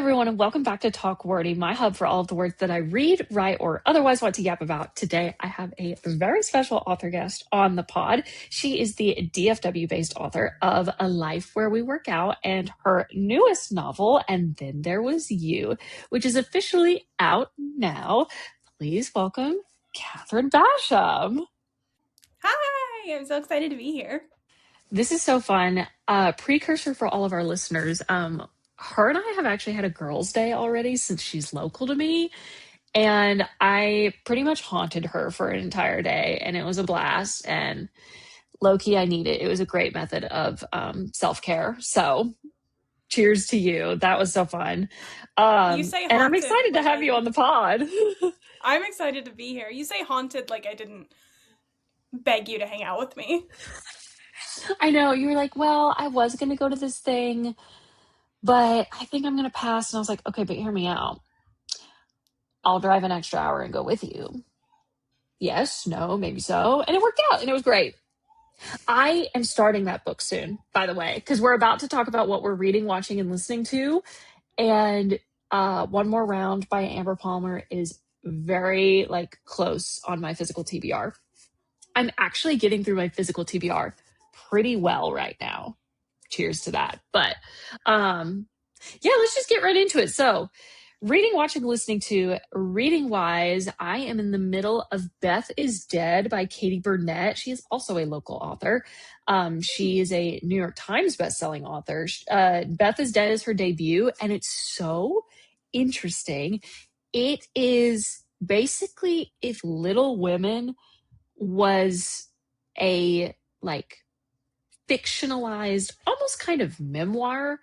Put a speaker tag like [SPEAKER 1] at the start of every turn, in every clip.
[SPEAKER 1] everyone, and welcome back to Talk Wordy, my hub for all of the words that I read, write, or otherwise want to yap about. Today, I have a very special author guest on the pod. She is the DFW-based author of A Life Where We Work Out and her newest novel, And Then There Was You, which is officially out now. Please welcome Kathryn Basham.
[SPEAKER 2] Hi, I'm so excited to be here.
[SPEAKER 1] This is so fun. Precursor for all of our listeners. Her and I have actually had a girls' day already since she's local to me. And I pretty much haunted her for an entire day. And it was a blast. And low key, I need it. It was a great method of self-care. So cheers to you. That was so fun.
[SPEAKER 2] You say haunted,
[SPEAKER 1] and I'm excited to have you on the pod.
[SPEAKER 2] I'm excited to be here. You say haunted like I didn't beg you to hang out with me.
[SPEAKER 1] I know. You were like, well, I was going to go to this thing, but I think I'm going to pass. And I was like, okay, but hear me out. I'll drive an extra hour and go with you. Yes, no, maybe so. And it worked out and it was great. I am starting that book soon, by the way, because we're about to talk about what we're reading, watching, and listening to. And One More Round by Amber Palmer is very close on my physical TBR. I'm actually getting through my physical TBR pretty well right now. Cheers to that. But yeah, let's just get right into it. So reading, watching, listening to, reading wise, I am in the middle of Beth is Dead by Katie Burnett. She is also a local author. She is a New York Times bestselling author. Beth is Dead is her debut, and it's so interesting. It is basically if Little Women was a fictionalized, almost kind of memoir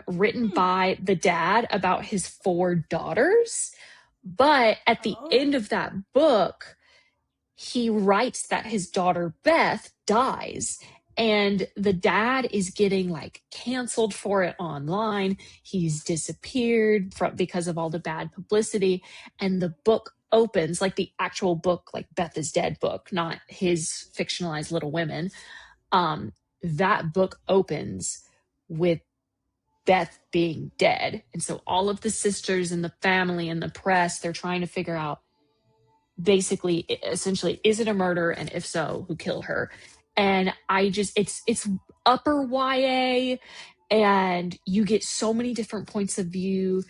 [SPEAKER 1] written by the dad about his 4 daughters. But at the end of that book, he writes that his daughter Beth dies. And the dad is getting canceled for it online. He's disappeared because of all the bad publicity. And the book opens, the actual book, Beth is Dead book, not his fictionalized Little Women. That book opens with Beth being dead. And so all of the sisters and the family and the press, they're trying to figure out basically, essentially, is it a murder? And if so, who killed her? And it's upper YA, and you get so many different points of view.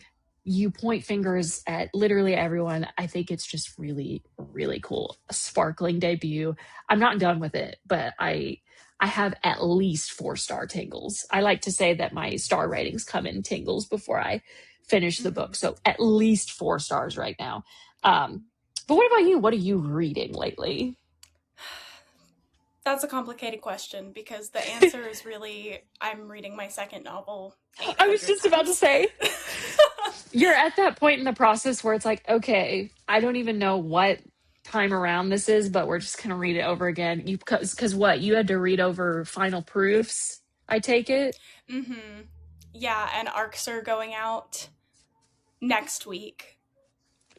[SPEAKER 1] You point fingers at literally everyone. I think it's just really, really cool. A sparkling debut. I'm not done with it, but I have at least 4-star tingles. I like to say that my star ratings come in tingles before I finish the book. So at least 4 stars right now. But what about you? What are you reading lately?
[SPEAKER 2] That's a complicated question because the answer is really, I'm reading my second novel.
[SPEAKER 1] I was just about to say, you're at that point in the process where it's okay, I don't even know what time around this is, but we're just going to read it over again. Because what? You had to read over final proofs, I take it?
[SPEAKER 2] Mm-hmm. Yeah, and ARCs are going out next week.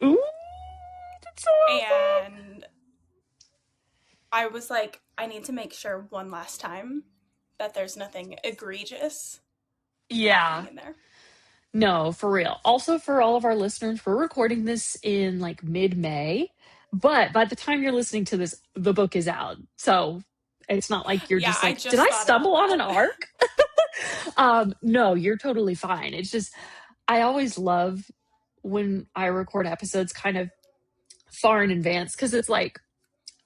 [SPEAKER 1] Ooh, that's so awesome.
[SPEAKER 2] And I was like, I need to make sure one last time that there's nothing egregious happening in there.
[SPEAKER 1] No, for real. Also, for all of our listeners, we're recording this in mid-May, but by the time you're listening to this, the book is out. So it's not like you're just did I stumble on an arc? No, you're totally fine. It's just, I always love when I record episodes kind of far in advance, because it's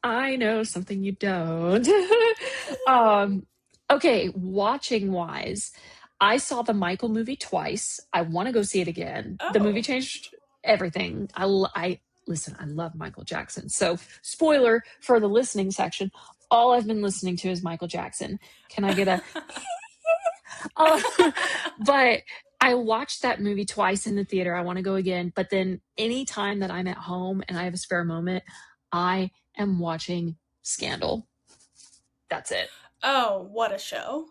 [SPEAKER 1] I know something you don't. Okay, watching wise, I saw the Michael movie twice. I want to go see it again. The movie changed everything. Listen, I love Michael Jackson. So, spoiler for the listening section, all I've been listening to is Michael Jackson. Can I get a... But I watched that movie twice in the theater. I want to go again. But then anytime that I'm at home and I have a spare moment, I am watching Scandal. That's it.
[SPEAKER 2] Oh, what a show.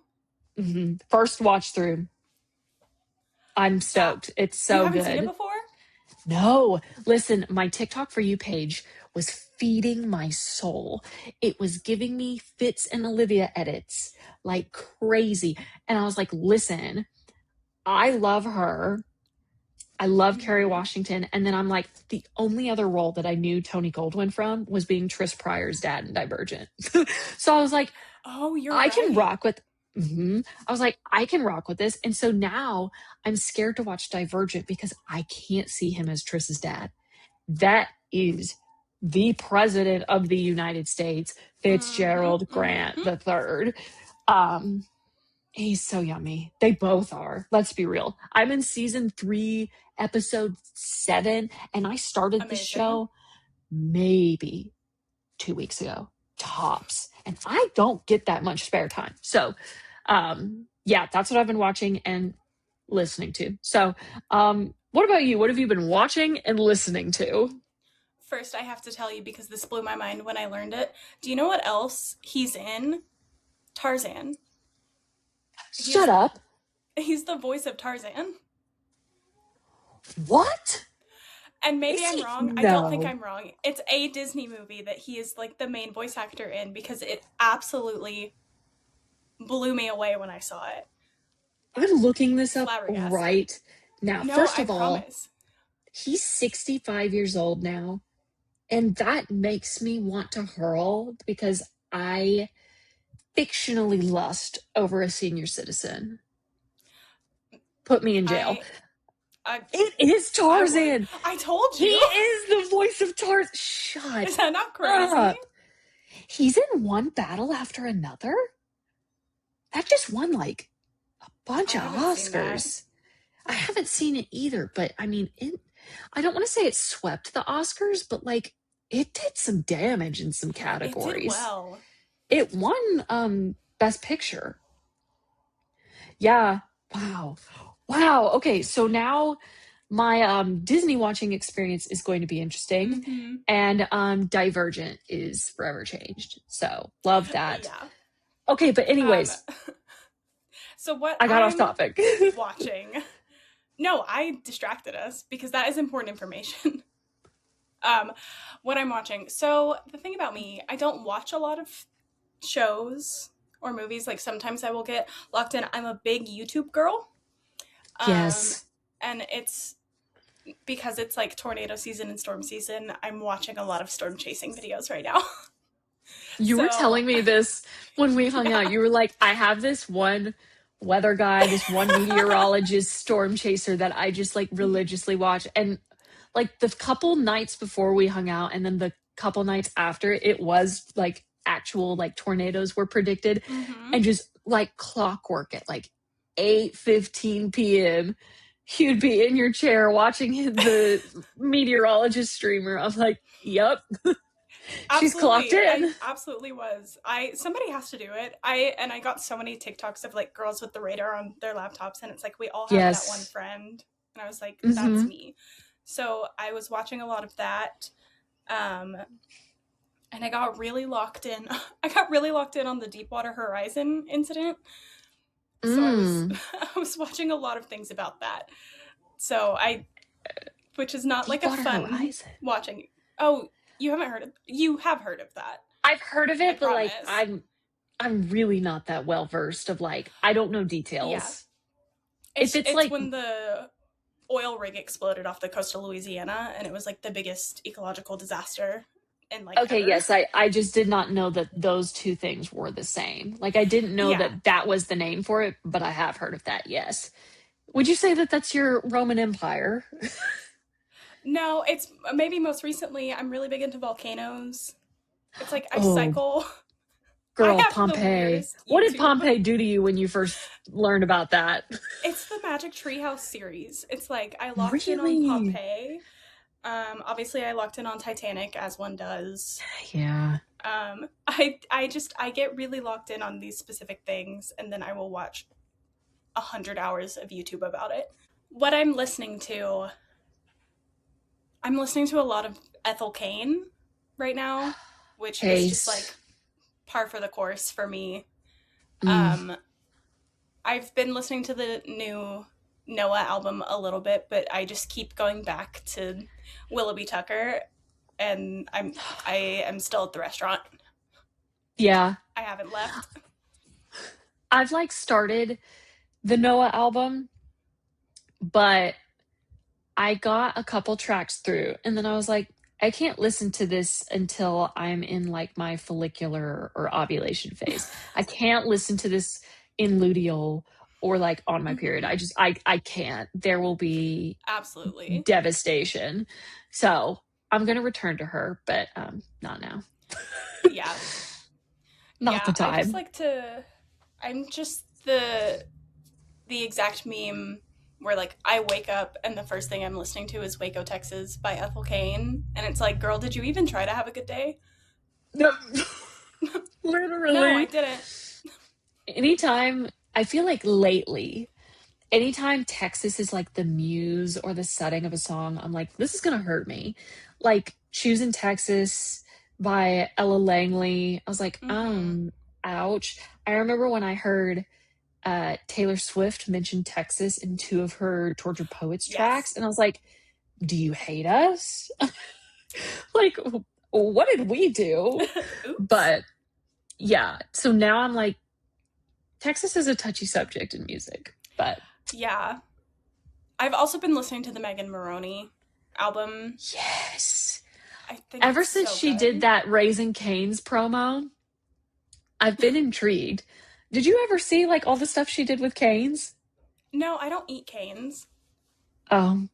[SPEAKER 1] Mm-hmm. First watch through. I'm stoked. It's so good. You
[SPEAKER 2] haven't seen it before?
[SPEAKER 1] No. Listen, my TikTok For You page was feeding my soul. It was giving me Fitz and Olivia edits like crazy. And I was like, listen, I love her. I love Kerry Washington. And then I'm like, the only other role that I knew Tony Goldwyn from was being Tris Pryor's dad in Divergent. So I was like,
[SPEAKER 2] oh, you're
[SPEAKER 1] I
[SPEAKER 2] right.
[SPEAKER 1] can rock with. I was like, I can rock with this. And so now I'm scared to watch Divergent because I can't see him as Tris's dad. That is the president of the United States, Fitzgerald Grant the third. He's so yummy. They both are. Let's be real. I'm in season 3, episode 7, and I started the show maybe 2 weeks ago, tops. And I don't get that much spare time. So, yeah, that's what I've been watching and listening to. So, what about you? What have you been watching and listening to?
[SPEAKER 2] First, I have to tell you, because this blew my mind when I learned it. Do you know what else he's in? Tarzan.
[SPEAKER 1] Shut up.
[SPEAKER 2] He's the voice of Tarzan.
[SPEAKER 1] What?
[SPEAKER 2] And maybe I'm wrong. No. I don't think I'm wrong. It's a Disney movie that he is like the main voice actor in, because it absolutely blew me away when I saw it.
[SPEAKER 1] I'm looking this up right now.
[SPEAKER 2] No,
[SPEAKER 1] First of all,
[SPEAKER 2] promise.
[SPEAKER 1] He's 65 years old now. And that makes me want to hurl because I fictionally lust over a senior citizen. Put me in jail. It is Tarzan.
[SPEAKER 2] I told you.
[SPEAKER 1] He is the voice of Tarzan. Shut
[SPEAKER 2] Is that not crazy?
[SPEAKER 1] up. He's in one battle after another? That just won like a bunch of Oscars. I haven't seen it either, but I mean, I don't want to say it swept the Oscars, but like it did some damage in some categories.
[SPEAKER 2] It did well.
[SPEAKER 1] It won Best Picture. Yeah. Wow. Okay, so now my Disney watching experience is going to be interesting. And Divergent is forever changed. So love that.
[SPEAKER 2] Yeah.
[SPEAKER 1] Okay, but anyways.
[SPEAKER 2] So what
[SPEAKER 1] I got off topic.
[SPEAKER 2] watching. No, I distracted us because that is important information. What I'm watching. So the thing about me, I don't watch a lot of shows or movies. Like sometimes I will get locked in. I'm a big YouTube girl.
[SPEAKER 1] Yes.
[SPEAKER 2] And it's because it's like tornado season and storm season. I'm watching a lot of storm chasing videos right now.
[SPEAKER 1] You were telling me this when we hung out. You were like, I have this one weather guy, this one meteorologist, storm chaser that I just like religiously watch. And like the couple nights before we hung out and then the couple nights after, it was like actual like tornadoes were predicted. And just like clockwork at like 8:15 p.m. you'd be in your chair watching the meteorologist streamer. I'm like, yep. She's clocked in.
[SPEAKER 2] I absolutely was. Somebody has to do it. I got so many TikToks of like girls with the radar on their laptops, and it's like we all have that one friend. And I was like, that's me. So I was watching a lot of that. And I got really locked in. I got really locked in on the Deepwater Horizon incident. So I was watching a lot of things about that. So which is not Deepwater like a fun Horizon. Watching. Oh, you have heard of that. I've heard of it, but promise.
[SPEAKER 1] Like I'm really not that well versed of like, I don't know details.
[SPEAKER 2] Yeah. It's like when the oil rig exploded off the coast of Louisiana, and it was like the biggest ecological disaster in like ever.
[SPEAKER 1] Yes, I just did not know that those two things were the same. Like I didn't know that was the name for it, but I have heard of that. Yes. Would you say that that's your Roman Empire?
[SPEAKER 2] No, it's maybe most recently I'm really big into volcanoes. It's like I cycle.
[SPEAKER 1] Girl, Pompeii. What did Pompeii do to you when you first learned about that?
[SPEAKER 2] It's the Magic Treehouse series. It's like I locked in on Pompeii. Obviously I locked in on Titanic, as one does.
[SPEAKER 1] Yeah.
[SPEAKER 2] I get really locked in on these specific things, and then I will watch 100 hours of YouTube about it. What I'm listening to a lot of Ethel Cain right now, which is just like par for the course for me. I've been listening to the new Noah album a little bit, but I just keep going back to Willoughby Tucker, and I am still at the restaurant.
[SPEAKER 1] Yeah.
[SPEAKER 2] I haven't left.
[SPEAKER 1] I've like started the Noah album, but I got a couple tracks through, and then I was like, I can't listen to this until I'm in like my follicular or ovulation phase. I can't listen to this in luteal or like on my period.
[SPEAKER 2] Mm-hmm.
[SPEAKER 1] I can't. There will be
[SPEAKER 2] Absolutely.
[SPEAKER 1] devastation. So I'm gonna return to her, but not now.
[SPEAKER 2] Yeah.
[SPEAKER 1] Not the
[SPEAKER 2] Yeah, I just
[SPEAKER 1] time.
[SPEAKER 2] like to I'm just the exact meme where like I wake up and the first thing I'm listening to is Waco, Texas by Ethel Cain, and it's like, girl, did you even try to have a good day?
[SPEAKER 1] No,
[SPEAKER 2] No, I
[SPEAKER 1] literally.
[SPEAKER 2] didn't.
[SPEAKER 1] Anytime I feel like lately, anytime Texas is like the muse or the setting of a song, I'm like, this is gonna hurt me. Like choosing Texas by Ella Langley, I was like,
[SPEAKER 2] Mm-hmm.
[SPEAKER 1] ouch. I remember when I heard Taylor Swift mention Texas in two of her Tortured Poets tracks,
[SPEAKER 2] Yes.
[SPEAKER 1] and I was like, do you hate us? Like, what did we do?
[SPEAKER 2] Oops.
[SPEAKER 1] But yeah, so now I'm like, Texas is a touchy subject in music, but
[SPEAKER 2] Yeah. I've also been listening to the Megan Maroney album.
[SPEAKER 1] yes.
[SPEAKER 2] I think
[SPEAKER 1] Ever
[SPEAKER 2] it's
[SPEAKER 1] since
[SPEAKER 2] so
[SPEAKER 1] she did
[SPEAKER 2] good.
[SPEAKER 1] that Raising Cane's promo, I've been intrigued. Did you ever see like all the stuff she did with Cane's?
[SPEAKER 2] No, I don't eat canes.
[SPEAKER 1] Oh,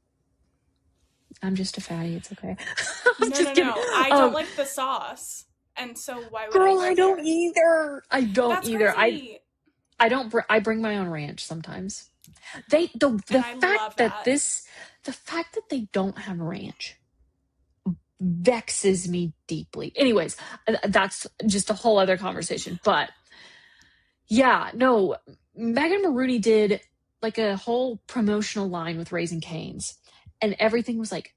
[SPEAKER 1] I'm just a fatty. It's okay. I'm
[SPEAKER 2] No,
[SPEAKER 1] just
[SPEAKER 2] no,
[SPEAKER 1] kidding.
[SPEAKER 2] no. I don't like the sauce. And so why would I
[SPEAKER 1] Girl, I
[SPEAKER 2] go
[SPEAKER 1] don't
[SPEAKER 2] there?
[SPEAKER 1] either. I don't
[SPEAKER 2] That's
[SPEAKER 1] either.
[SPEAKER 2] crazy.
[SPEAKER 1] I don't. I bring my own ranch sometimes.
[SPEAKER 2] And
[SPEAKER 1] The
[SPEAKER 2] I
[SPEAKER 1] fact
[SPEAKER 2] love
[SPEAKER 1] that
[SPEAKER 2] that.
[SPEAKER 1] the fact that they don't have ranch vexes me deeply. Anyways, that's just a whole other conversation. But yeah, no, Megan Maroney did like a whole promotional line with Raising Cane's, and everything was like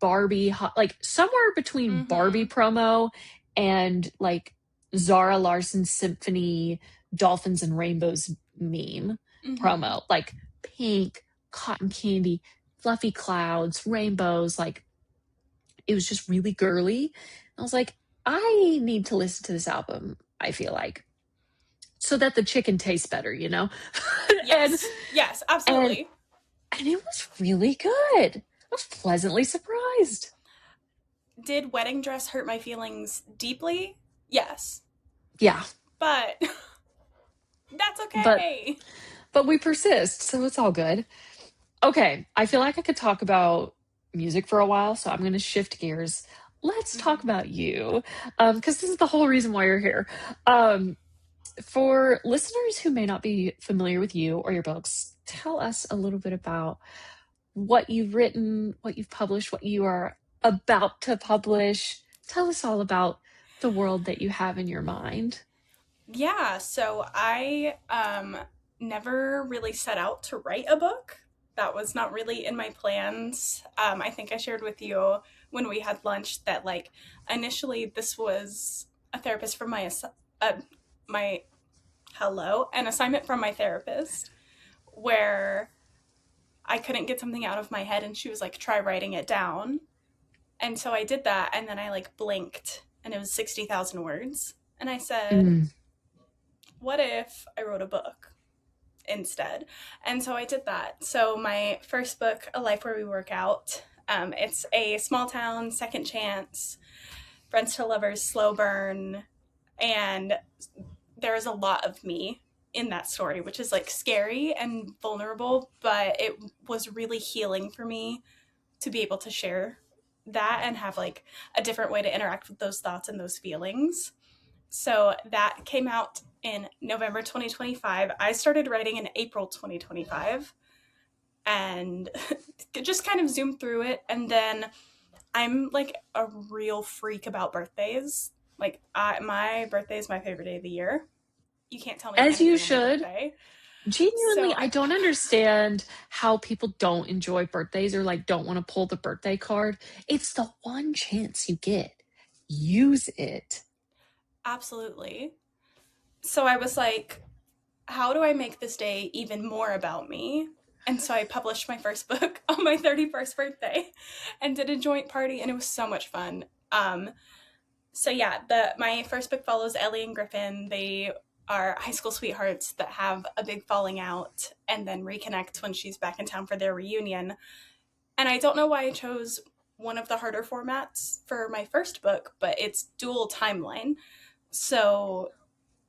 [SPEAKER 1] Barbie, like somewhere between Barbie
[SPEAKER 2] Mm-hmm.
[SPEAKER 1] promo and like Zara Larsson Symphony Dolphins and Rainbows meme
[SPEAKER 2] Mm-hmm.
[SPEAKER 1] promo, like pink, cotton candy, fluffy clouds, rainbows, like it was just really girly. I was like, I need to listen to this album, I feel like, so that the chicken tastes better, you know? and
[SPEAKER 2] Yes. Yes,
[SPEAKER 1] and
[SPEAKER 2] absolutely.
[SPEAKER 1] and it was really good. I was pleasantly surprised.
[SPEAKER 2] Did Wedding Dress hurt my feelings deeply? Yes.
[SPEAKER 1] Yeah,
[SPEAKER 2] But that's
[SPEAKER 1] but
[SPEAKER 2] okay.
[SPEAKER 1] we persist, so it's all good. Okay, I feel like I could talk about music for a while, so I'm going to shift gears. Let's talk
[SPEAKER 2] Mm-hmm.
[SPEAKER 1] about you, because this is the whole reason why you're here. Um, for listeners who may not be familiar with you or your books, tell us a little bit about what you've written, what you've published, what you are about to publish. Tell us all about the world that you have in your mind.
[SPEAKER 2] Yeah, so I never really set out to write a book. That was not really in my plans. I think I shared with you when we had lunch that like initially this was a therapist from my hello, an assignment from my therapist where I couldn't get something out of my head and she was like try writing it down. And so I did that and then I like blinked and it was 60,000 words. And I said,
[SPEAKER 1] Mm.
[SPEAKER 2] what if I wrote a book instead? And so I did that. So my first book, A Life Where We Work Out, it's a small town, second chance, friends to lovers, slow burn, and there is a lot of me in that story, which is like scary and vulnerable, but it was really healing for me to be able to share that and have like a different way to interact with those thoughts and those feelings. So that came out in November 2025. I started writing in April 2025 and just kind of zoomed through it. And then I'm like a real freak about birthdays. Like my birthday is my favorite day of the year. You can't tell me
[SPEAKER 1] As you
[SPEAKER 2] anything on my
[SPEAKER 1] should.
[SPEAKER 2] birthday.
[SPEAKER 1] Genuinely,
[SPEAKER 2] So
[SPEAKER 1] I don't understand how people don't enjoy birthdays or like don't want to pull the birthday card. It's the one chance you get. Use it.
[SPEAKER 2] absolutely. So I was like, how do I make this day even more about me? And so I published my first book on my 31st birthday and did a joint party, and it was so much fun. So yeah, my first book follows Ellie and Griffin. They are high school sweethearts that have a big falling out and then reconnect when she's back in town for their reunion. And I don't know why I chose one of the harder formats for my first book, but it's dual timeline. So,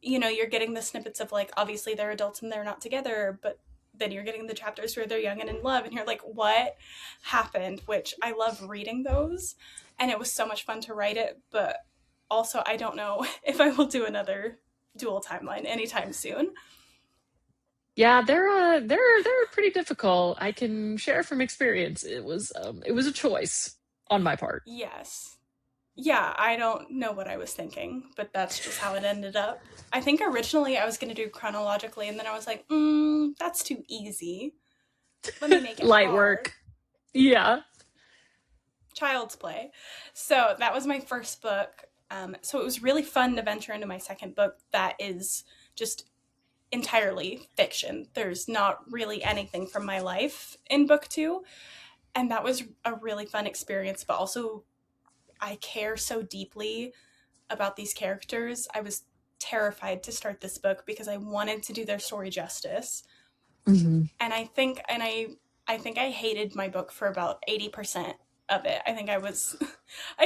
[SPEAKER 2] you're getting the snippets of like, obviously they're adults and they're not together, but then you're getting the chapters where they're young and in love, and you're like, what happened? Which I love reading those. And it was so much fun to write it, but also I don't know if I will do another dual timeline anytime soon.
[SPEAKER 1] Yeah, they're pretty difficult. I can share from experience. It was a choice on my part.
[SPEAKER 2] Yes. Yeah, I don't know what I was thinking, but that's just how it ended up. I think originally I was going to do chronologically, and then I was like, that's too easy. Let me make it
[SPEAKER 1] Light
[SPEAKER 2] hard.
[SPEAKER 1] work. Yeah.
[SPEAKER 2] Child's Play. So that was my first book. So it was really fun to venture into my second book that is just entirely fiction. There's not really anything from my life in book two. And that was a really fun experience, but also I care so deeply about these characters. I was terrified to start this book because I wanted to do their story justice.
[SPEAKER 1] Mm-hmm.
[SPEAKER 2] And I think I hated my book for about 80% of it. I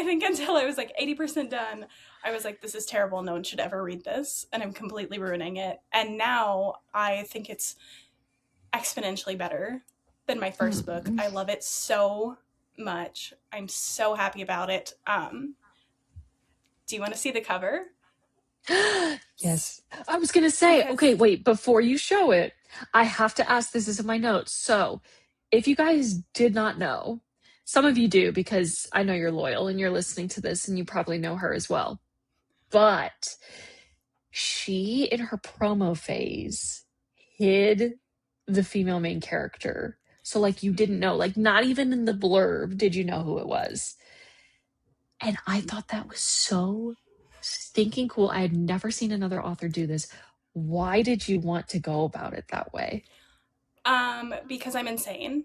[SPEAKER 2] think until I was like 80% done, I was like, this is terrible. No one should ever read this. And I'm completely ruining it. And now I think it's exponentially better than my first book.
[SPEAKER 1] Mm-hmm.
[SPEAKER 2] I love it so much. I'm so happy about it. Do you want to see the cover?
[SPEAKER 1] Yes. I was going to say,
[SPEAKER 2] Because
[SPEAKER 1] okay, wait, before you show it, I have to ask, this is in my notes. So, if you guys did not know, some of you do because I know you're loyal and you're listening to this and you probably know her as well. But she, in her promo phase, hid the female main character. So, like, you didn't know, like, not even in the blurb did you know who it was. And I thought that was so stinking cool. I had never seen another author do this. Why did you want to go about it that way?
[SPEAKER 2] because I'm insane.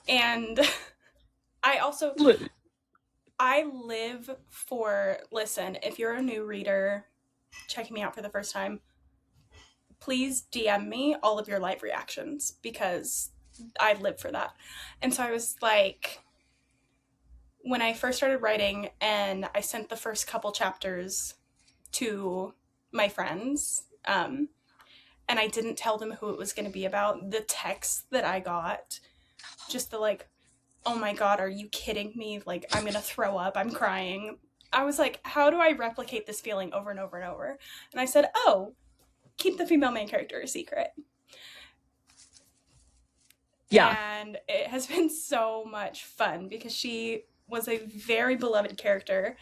[SPEAKER 2] And I also
[SPEAKER 1] Look.
[SPEAKER 2] I live for listen, if you're a new reader checking me out for the first time, please DM me all of your live reactions because I live for that. And so I was like, when I first started writing and I sent the first couple chapters to my friends, and I didn't tell them who it was going to be about, the text that I got, just the like, oh my God, are you kidding me? Like, I'm going to throw up. I'm crying. I was like, how do I replicate this feeling over and over and over? And I said, oh, keep the female main character a secret.
[SPEAKER 1] Yeah.
[SPEAKER 2] And it has been so much fun because she was a very beloved character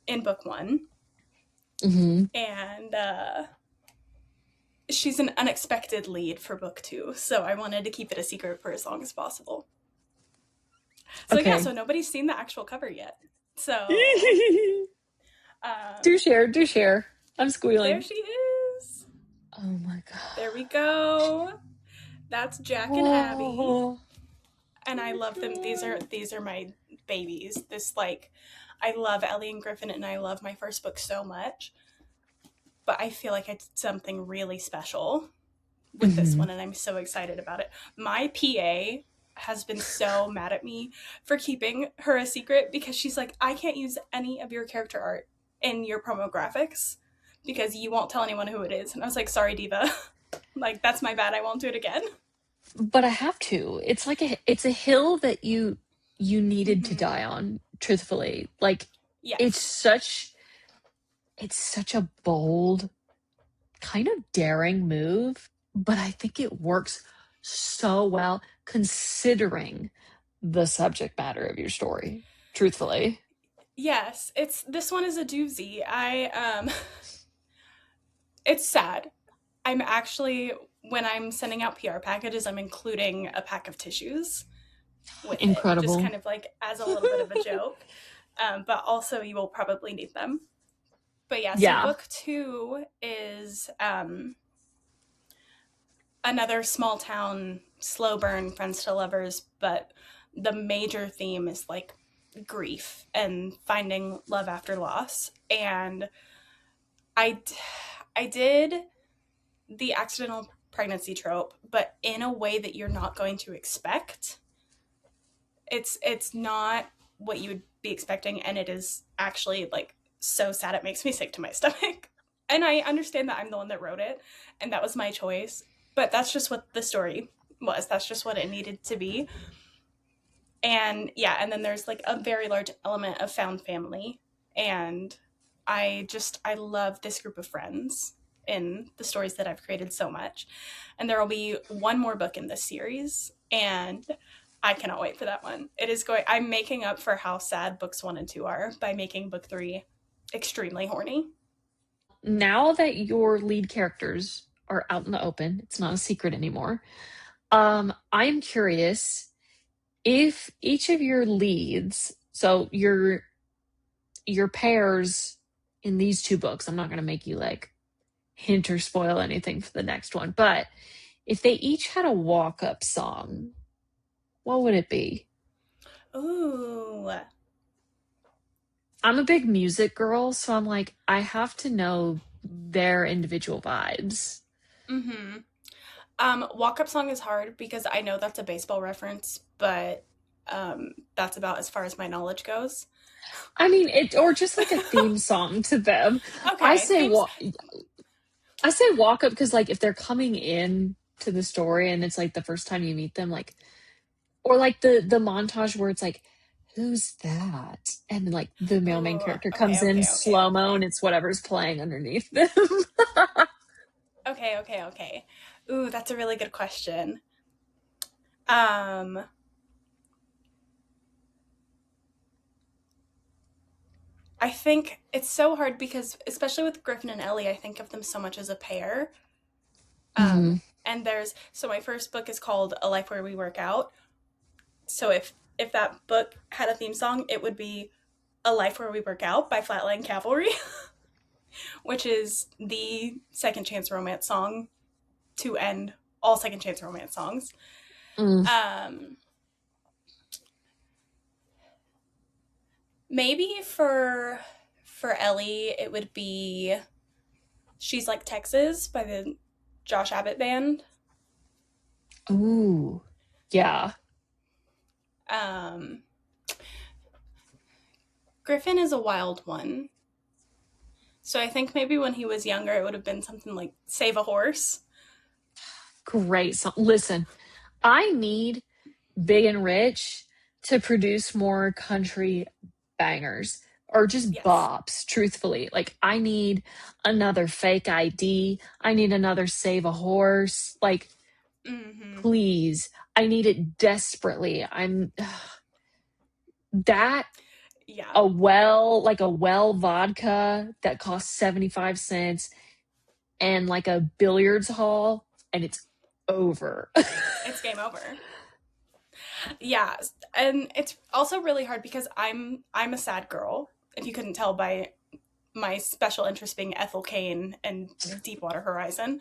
[SPEAKER 2] in book one.
[SPEAKER 1] Mm-hmm.
[SPEAKER 2] And she's an unexpected lead for book two. So I wanted to keep it a secret for as long as possible. So
[SPEAKER 1] Okay.
[SPEAKER 2] yeah, so nobody's seen the actual cover yet. So
[SPEAKER 1] do share. I'm
[SPEAKER 2] there
[SPEAKER 1] squealing.
[SPEAKER 2] she is.
[SPEAKER 1] Oh my God.
[SPEAKER 2] There we go. That's Jack and Abby. And I love them. These are my babies. This like I love Ellie and Griffin and I love my first book so much. But I feel like I did something really special with this one and I'm so excited about it. My PA has been so mad at me for keeping her a secret because she's like, I can't use any of your character art in your promo graphics because you won't tell anyone who it is. And I was like, sorry, Diva. Like, that's my bad. I won't do it again.
[SPEAKER 1] But I have to. It's like it's a hill that you needed to die on, truthfully. Like
[SPEAKER 2] Yes.
[SPEAKER 1] it's such a bold, kind of daring move, but I think it works so well considering the subject matter of your story, truthfully.
[SPEAKER 2] Yes, this one is a doozy. It's sad. I'm actually when I'm sending out PR packages, I'm including a pack of tissues with
[SPEAKER 1] Incredible.
[SPEAKER 2] it, just kind of like as a little bit of a joke. But also you will probably need them. But yeah, so book two is another small town, slow burn, friends to lovers, but the major theme is like grief and finding love after loss. And I did the accidental pregnancy trope, but in a way that you're not going to expect. It's not what you would be expecting, and it is actually like so sad it makes me sick to my stomach. And I understand that I'm the one that wrote it and that was my choice, but that's just what the story was. That's just what it needed to be. And yeah, and then there's like a very large element of found family. And I love this group of friends in the stories that I've created so much. And there will be one more book in this series, and I cannot wait for that one. It is going I'm making up for how sad books 1 and 2 are by making book 3 extremely horny.
[SPEAKER 1] Now that your lead characters are out in the open, it's not a secret anymore. I'm curious if each of your leads, so your pairs in these 2 books, I'm not going to make you like hint or spoil anything for the next one, but if they each had a walk-up song, what would it be?
[SPEAKER 2] Ooh.
[SPEAKER 1] I'm a big music girl, so I'm like, I have to know their individual vibes.
[SPEAKER 2] Mm-hmm. Walk up song is hard because I know that's a baseball reference, but that's about as far as my knowledge goes.
[SPEAKER 1] I mean, it or just like a theme song to them. I
[SPEAKER 2] Okay,
[SPEAKER 1] say
[SPEAKER 2] themes.
[SPEAKER 1] wa- I say walk up because like if they're coming in to the story and it's like the first time you meet them, like or like the montage where it's like, who's that? And like the male main
[SPEAKER 2] Ooh,
[SPEAKER 1] character
[SPEAKER 2] okay,
[SPEAKER 1] comes in
[SPEAKER 2] okay, okay,
[SPEAKER 1] slow mo and
[SPEAKER 2] okay.
[SPEAKER 1] it's whatever's playing underneath them.
[SPEAKER 2] Okay, okay, okay. Ooh, that's a really good question. Um, I think it's so hard because, especially with Griffin and Ellie, I think of them so much as a pair. Um,
[SPEAKER 1] Mhm.
[SPEAKER 2] and there's so my first book is called A Life Where We Work Out. So if that book had a theme song, it would be A Life Where We Work Out by Flatline Cavalry, which is the second chance romance song to end all second chance romance songs.
[SPEAKER 1] Mm.
[SPEAKER 2] Um, maybe for Ellie, it would be She's Like Texas by the Josh Abbott band.
[SPEAKER 1] Ooh. Yeah.
[SPEAKER 2] Um, Griffin is a wild one. So I think maybe when he was younger, it would have been something like Save a Horse.
[SPEAKER 1] Great song. Listen, I need Big and Rich to produce more country bangers or just
[SPEAKER 2] Yes.
[SPEAKER 1] bops, truthfully. Like, I need another Fake ID. I need another Save a Horse. Like,
[SPEAKER 2] Mm-hmm.
[SPEAKER 1] please. I need it desperately. I'm that
[SPEAKER 2] Yeah.
[SPEAKER 1] like a well vodka that costs 75 cents and like a billiards hall and it's over.
[SPEAKER 2] It's game over. Yeah. And it's also really hard because I'm a sad girl, if you couldn't tell by my special interest being Ethel Kane and Deepwater Horizon.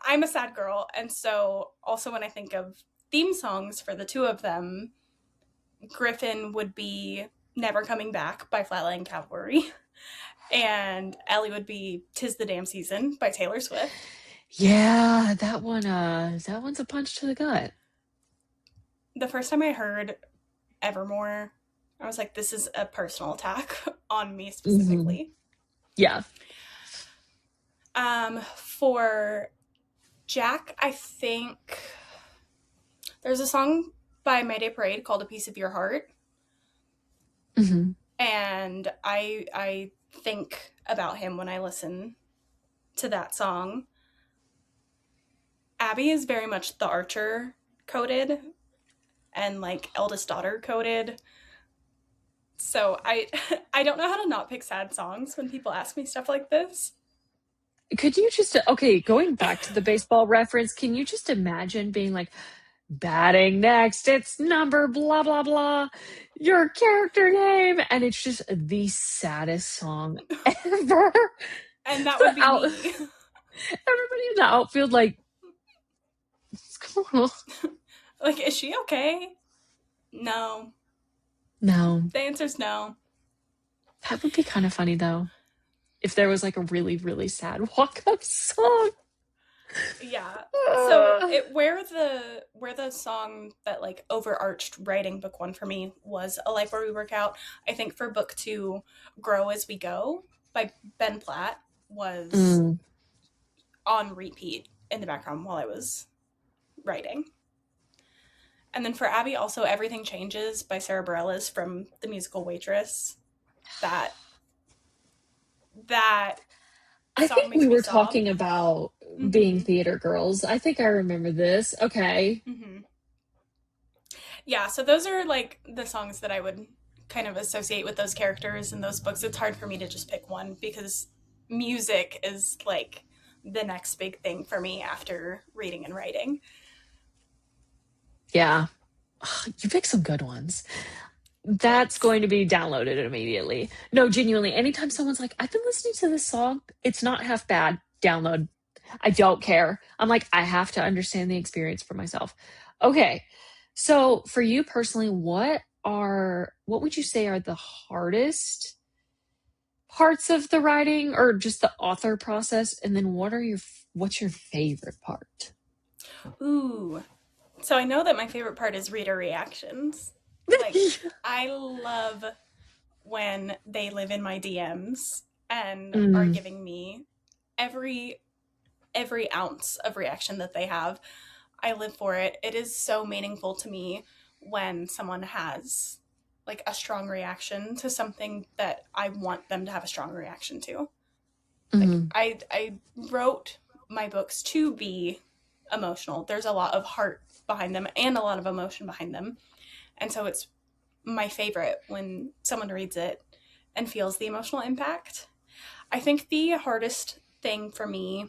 [SPEAKER 2] I'm a sad girl, and so also when I think of theme songs for the two of them, Griffin would be Never Coming Back by Flatline Cavalry, and Ellie would be Tis the Damn Season by Taylor Swift.
[SPEAKER 1] Yeah, that one's a punch to the gut.
[SPEAKER 2] The first time I heard Evermore, I was like, this is a personal attack on me
[SPEAKER 1] Hmm.
[SPEAKER 2] specifically.
[SPEAKER 1] Yeah.
[SPEAKER 2] For Jack, I think there's a song by Mayday Parade called A Piece of Your Heart.
[SPEAKER 1] Hmm.
[SPEAKER 2] And I think about him when I listen to that song. Abby is very much the Archer coded and like eldest daughter coded. So I I don't know how to not pick sad songs when people ask me stuff like this.
[SPEAKER 1] Could you just, okay, going back to the baseball reference, can you just imagine being like, batting next, it's number blah, blah, blah, your character name, and it's just the saddest song ever.
[SPEAKER 2] And that
[SPEAKER 1] The
[SPEAKER 2] would be
[SPEAKER 1] out,
[SPEAKER 2] me.
[SPEAKER 1] everybody in the outfield, like, what's going on?
[SPEAKER 2] Like, is she okay? No.
[SPEAKER 1] No,
[SPEAKER 2] The answer's no.
[SPEAKER 1] that would be kind of funny though, if there was like a really, really sad walk up song.
[SPEAKER 2] Yeah. So where the song that like overarched writing book one for me was A Life Where We Work Out. I think for book two, Grow As We Go by Ben Platt was
[SPEAKER 1] Mm.
[SPEAKER 2] on repeat in the background while I was writing. And then for Abby, also Everything Changes by Sarah Bareilles from the musical Waitress. That that
[SPEAKER 1] I
[SPEAKER 2] song
[SPEAKER 1] think we
[SPEAKER 2] makes me
[SPEAKER 1] were
[SPEAKER 2] sob.
[SPEAKER 1] talking about being
[SPEAKER 2] Mm-hmm.
[SPEAKER 1] theater girls. I think I remember this. Okay.
[SPEAKER 2] Mm-hmm. Yeah, so those are like the songs that I would kind of associate with those characters in those books. It's hard for me to just pick one because music is like the next big thing for me after reading and writing.
[SPEAKER 1] Yeah. You picked some good ones. That's
[SPEAKER 2] Thanks.
[SPEAKER 1] going to be downloaded immediately. No, genuinely, anytime someone's like, I've been listening to this song, it's not half bad, download. I don't care. I'm like, I have to understand the experience for myself. Okay. So for you personally, what would you say are the hardest parts of the writing or just the author process? And then what's your favorite part?
[SPEAKER 2] Ooh. So I know that my favorite part is reader reactions. Like, I love when they live in my DMs and are
[SPEAKER 1] Mm,
[SPEAKER 2] giving me every every ounce of reaction that they have. I live for it. It is so meaningful to me when someone has like a strong reaction to something that I want them to have a strong reaction to. Like
[SPEAKER 1] mhm.
[SPEAKER 2] I wrote my books to be emotional. There's a lot of heart behind them and a lot of emotion behind them. And so it's my favorite when someone reads it and feels the emotional impact. I think the hardest thing for me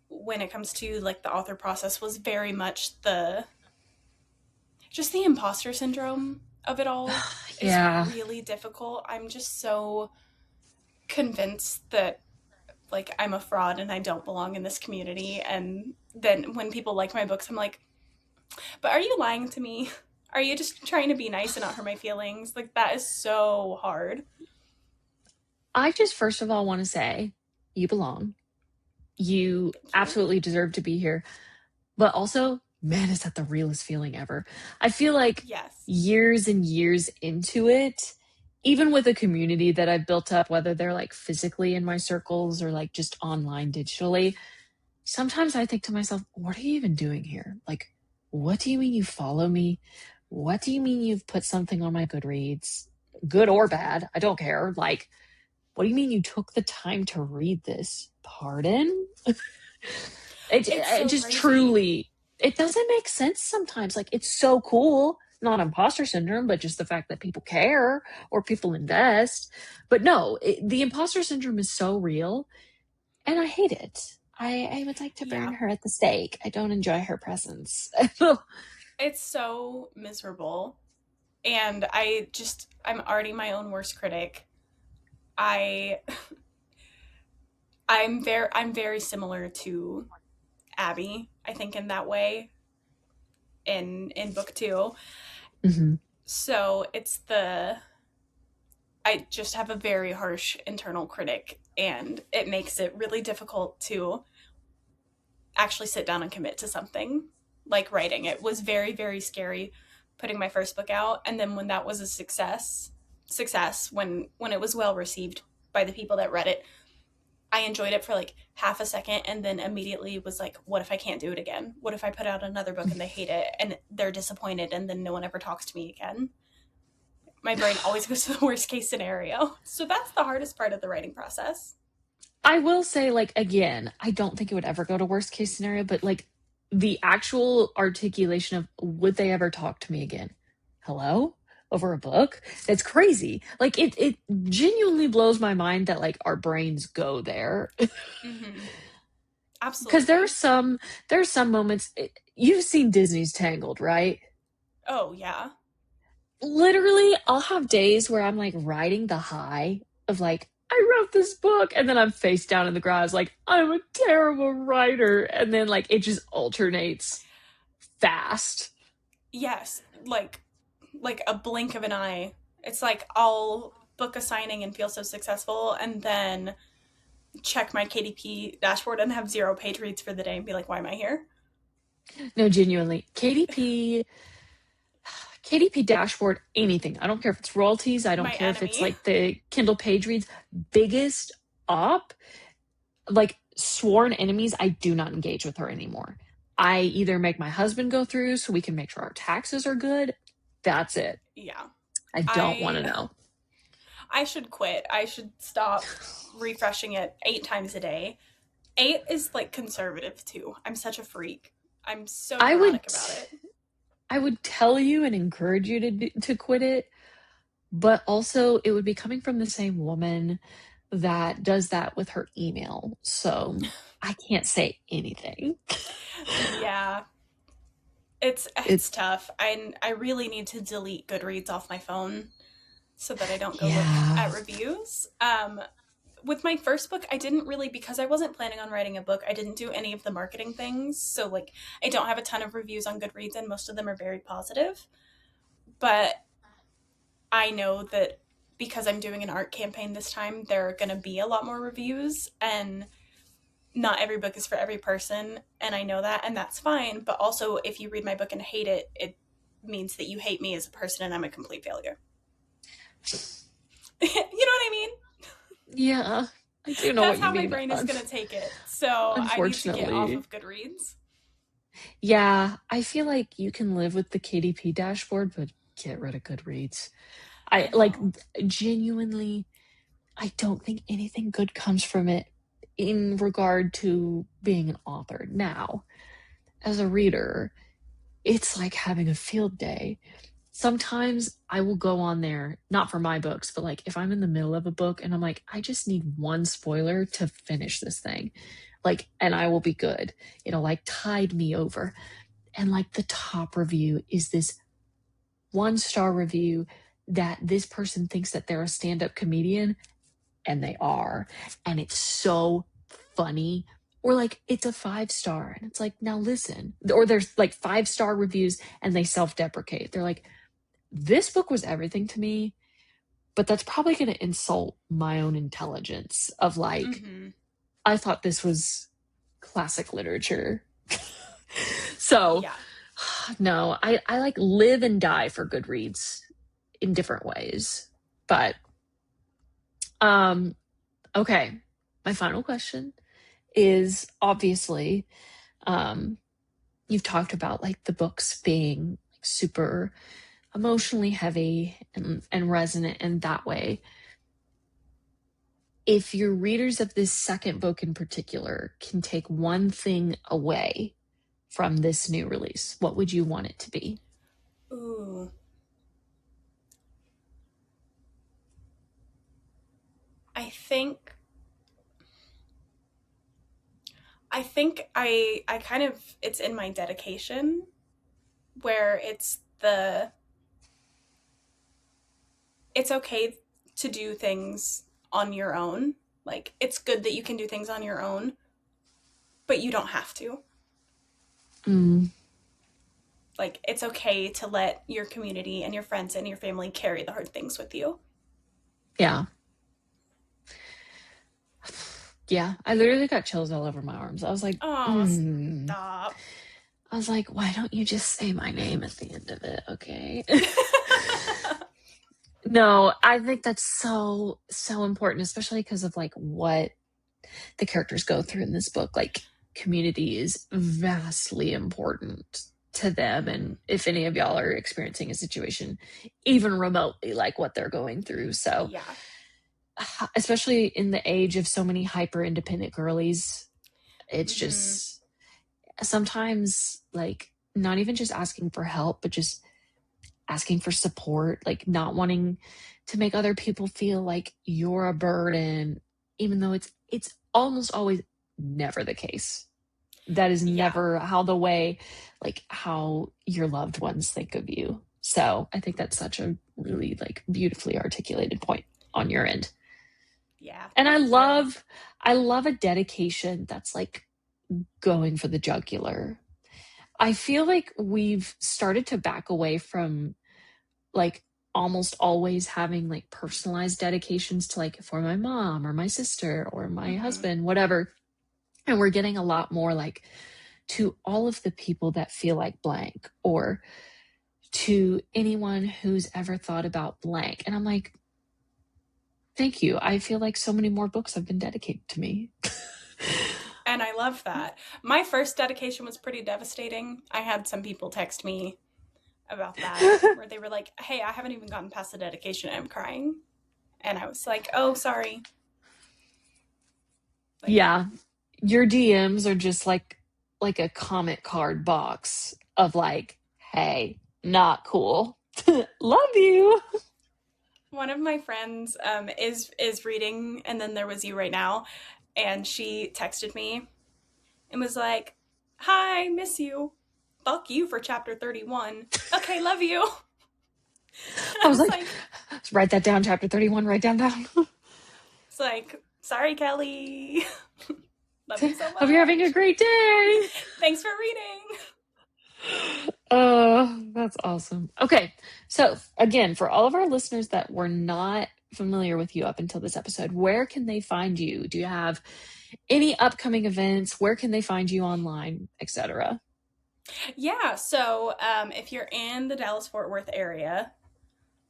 [SPEAKER 2] when it comes to like the author process was very much the just the imposter syndrome of it all is
[SPEAKER 1] Yeah.
[SPEAKER 2] really difficult. I'm just so convinced that like I'm a fraud and I don't belong in this community, and then when people like my books I'm like, but are you lying to me? Are you just trying to be nice and not hurt my feelings? Like that is so hard.
[SPEAKER 1] I just first of all want to say you belong. You
[SPEAKER 2] Thank you.
[SPEAKER 1] absolutely deserve to be here. But also, man, is that the realest feeling ever. I feel like
[SPEAKER 2] Yes.
[SPEAKER 1] years and years into it, even with a community that I've built up, whether they're like physically in my circles or like just online digitally, sometimes I think to myself, what are you even doing here? Like, what do you mean you follow me? What do you mean you've put something on my Goodreads? Good or bad, I don't care. Like, what do you mean you took the time to read this? Pardon?
[SPEAKER 2] It's
[SPEAKER 1] It
[SPEAKER 2] so
[SPEAKER 1] just
[SPEAKER 2] crazy.
[SPEAKER 1] truly, it doesn't make sense sometimes. Like, it's so cool. Not imposter syndrome, but just the fact that people care or people invest. But no, the imposter syndrome is so real, and I hate it. I would like to burn
[SPEAKER 2] Yeah.
[SPEAKER 1] her at the stake. I don't enjoy her presence.
[SPEAKER 2] It's so miserable. And I'm already my own worst critic. I I'm very similar to Abby, I think in that way in book 2.
[SPEAKER 1] Mhm.
[SPEAKER 2] So it's the I just have a very harsh internal critic and it makes it really difficult to actually sit down and commit to something like writing. It was very very scary putting my first book out, and then when that was a success when it was well received by the people that read it, I enjoyed it for like half a second and then immediately was like, what if I can't do it again? What if I put out another book and they hate it and they're disappointed and then no one ever talks to me again? My brain always goes to the worst case scenario. So that's the hardest part of the writing process.
[SPEAKER 1] I will say, like, again, I don't think it would ever go to worst case scenario, but like the actual articulation of would they ever talk to me again? Hello? Over a book? That's crazy. Like it genuinely blows my mind that like our brains go there.
[SPEAKER 2] Mm-hmm.
[SPEAKER 1] Because
[SPEAKER 2] Absolutely.
[SPEAKER 1] there's some moments you've seen Disney's Tangled, right?
[SPEAKER 2] Oh, yeah.
[SPEAKER 1] Literally, I'll have days where I'm like riding the high of like, I wrote this book, and then I'm face down in the grass, like, I'm a terrible writer. And then like it just alternates fast.
[SPEAKER 2] Yes. Like a blink of an eye. It's like I'll book a signing and feel so successful and then check my KDP dashboard and have 0 page reads for the day and be like, why am I here?
[SPEAKER 1] No, genuinely. KDP dashboard, anything. I don't care if it's royalties. I don't
[SPEAKER 2] My
[SPEAKER 1] care if it's
[SPEAKER 2] enemy.
[SPEAKER 1] like the Kindle page reads. Biggest up, like sworn enemies, I do not engage with her anymore. I either make my husband go through so we can make sure our taxes are good. That's it.
[SPEAKER 2] Yeah.
[SPEAKER 1] I don't want to know.
[SPEAKER 2] I should quit. I should stop refreshing it 8 times a day. 8 is like conservative too. I'm such a freak. I'm so neurotic about it.
[SPEAKER 1] I would tell you and encourage you to quit it, but also it would be coming from the same woman that does that with her email. So I can't say anything.
[SPEAKER 2] Yeah. It's tough. I really need to delete Goodreads off my phone so that I don't go look at reviews. With my first book, I didn't really, because I wasn't planning on writing a book, I didn't do any of the marketing things. So like I don't have a ton of reviews on Goodreads and most of them are very positive. But I know that because I'm doing an art campaign this time, there are going to be a lot more reviews, and not every book is for every person, and I know that, and that's fine. But also, if you read my book and hate it, it means that you hate me as a person and I'm a complete failure. You know what I mean?
[SPEAKER 1] Yeah, I do know
[SPEAKER 2] That's
[SPEAKER 1] what you mean.
[SPEAKER 2] How my brain is going to take it. So I need to get off of Goodreads.
[SPEAKER 1] Yeah, I feel like you can live with the KDP dashboard, but get rid of Goodreads. I like genuinely, I don't think anything good comes from it in regard to being an author. Now, as a reader, it's like having a field day. Sometimes I will go on there, not for my books, but like if I'm in the middle of a book and I'm like, I just need one spoiler to finish this thing, like, and I will be good. It'll like tide me over. And like the top review is this 1-star review that this person thinks that they're a stand-up comedian, and they are. And it's so funny. Or like it's a 5-star and it's like, now listen. Or there's like 5-star reviews and they self-deprecate. They're like, this book was everything to me, but that's probably going to insult my own intelligence of like, I thought this was classic literature. So yeah. No, I like live and die for Goodreads in different ways. But okay, my final question is obviously, you've talked about like the books being super emotionally heavy and resonant in that way. If your readers of this second book in particular can take one thing away from this new release, what would you want it to be?
[SPEAKER 2] Ooh. I think I kind of, it's in my dedication where it's okay to do things on your own. Like, it's good that you can do things on your own, but you don't have to. Like, it's okay to let your community and your friends and your family carry the hard things with you.
[SPEAKER 1] Yeah. Yeah, I literally got chills all over my arms. I was like,
[SPEAKER 2] oh, stop.
[SPEAKER 1] I was like, why don't you just say my name at the end of it? Okay. No, I think that's so important, especially because of like what the characters go through in this book. Like, community is vastly important to them. And if any of y'all are experiencing a situation even remotely like what they're going through. So yeah, especially in the age of so many hyper independent girlies, it's just sometimes like not even just asking for help, but just asking for support, like not wanting to make other people feel like you're a burden, even though it's almost always never the case. That is never how your loved ones think of you. So I think that's such a really like beautifully articulated point on your end.
[SPEAKER 2] Yeah.
[SPEAKER 1] And I love a dedication that's like going for the jugular. I feel like we've started to back away from like almost always having like personalized dedications to like for my mom or my sister or my husband, whatever. And we're getting a lot more like to all of the people that feel like blank, or to anyone who's ever thought about blank. And I'm like, thank you. I feel like so many more books have been dedicated to me.
[SPEAKER 2] And I love that. My first dedication was pretty devastating. I had some people text me about that, where they were like, hey, I haven't even gotten past the dedication. I'm crying. And I was like, oh, sorry.
[SPEAKER 1] Like, yeah. Your DMs are just like a comment card box of like, hey, not cool. Love you.
[SPEAKER 2] One of my friends is reading And Then There Was You right now, and she texted me and was like, hi, miss you. Fuck you for chapter 31. Okay, love you.
[SPEAKER 1] I was like, write that down, chapter 31, write down.
[SPEAKER 2] It's like, sorry, Kelly. Love you so much.
[SPEAKER 1] Hope you're having a great day.
[SPEAKER 2] Thanks for reading.
[SPEAKER 1] That's awesome. Okay, so again, for all of our listeners that were not familiar with you up until this episode, where can they find you? Do you have any upcoming events? Where can they find you online, etc.?
[SPEAKER 2] Yeah, so if you're in the Dallas-Fort Worth area,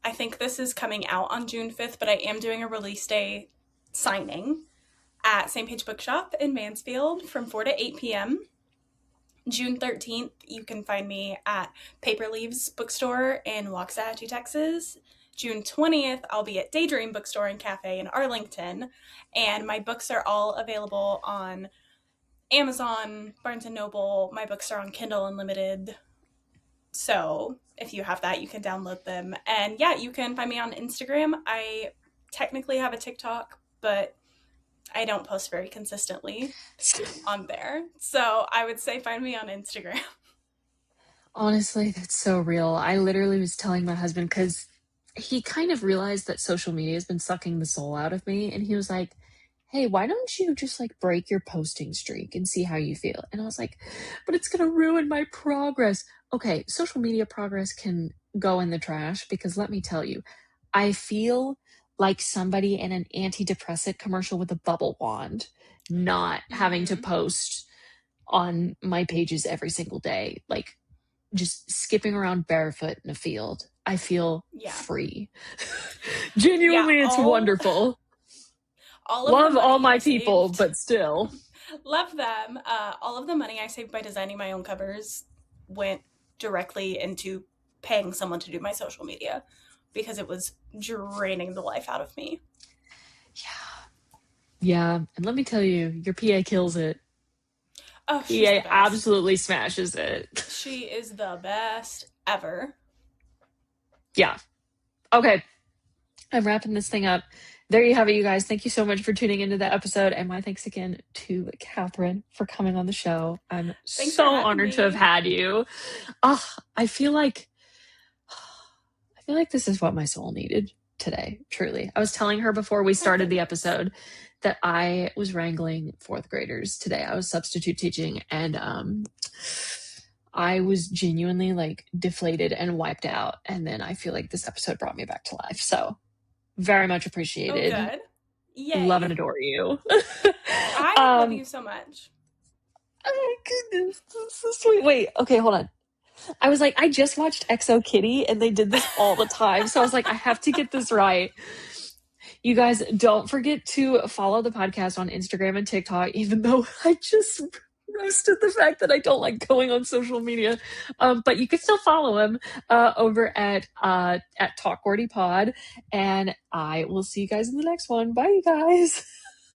[SPEAKER 2] I think this is coming out on June 5th, but I am doing a release day signing at St. Page Bookshop in Mansfield from 4 to 8 p.m. June 13th, you can find me at Paper Leaves Bookstore in Waxahachie, Texas. June 20th, I'll be at Daydream Bookstore and Cafe in Arlington. And my books are all available on Amazon, Barnes & Noble. My books are on Kindle Unlimited. So if you have that, you can download them. And yeah, you can find me on Instagram. I technically have a TikTok, but I don't post very consistently on there. So I would say find me on Instagram.
[SPEAKER 1] Honestly, that's so real. I literally was telling my husband, because he kind of realized that social media has been sucking the soul out of me. And he was like, hey, why don't you just like break your posting streak and see how you feel? And I was like, but it's going to ruin my progress. Okay, social media progress can go in the trash, because let me tell you, I feel like somebody in an antidepressant commercial with a bubble wand, not having to post on my pages every single day, like just skipping around barefoot in a field. I feel free. Genuinely, it's wonderful. Love all my people, but still.
[SPEAKER 2] Love them. All of the money I saved by designing my own covers went directly into paying someone to do my social media, because it was draining the life out of me.
[SPEAKER 1] Yeah. And let me tell you, your PA kills it.
[SPEAKER 2] Oh,
[SPEAKER 1] PA absolutely smashes it.
[SPEAKER 2] She is the best ever.
[SPEAKER 1] Yeah. Okay. I'm wrapping this thing up. There you have it, you guys. Thank you so much for tuning into the episode. And my thanks again to Kathryn for coming on the show. I'm so honored to have had you. I feel like this is what my soul needed today, truly. I was telling her before we started the episode that I was wrangling fourth graders today. I was substitute teaching, and I was genuinely like deflated and wiped out. And then I feel like this episode brought me back to life. So very much appreciated.
[SPEAKER 2] Oh, good. Yay.
[SPEAKER 1] Love and adore you.
[SPEAKER 2] I love you so much.
[SPEAKER 1] Oh my goodness. That's so sweet. Wait, okay, hold on. I was like, I just watched XO Kitty and they did this all the time. So I was like, I have to get this right. You guys, don't forget to follow the podcast on Instagram and TikTok, even though I just roasted the fact that I don't like going on social media. But you can still follow him over at Talk Wordy Pod. And I will see you guys in the next one. Bye, you guys.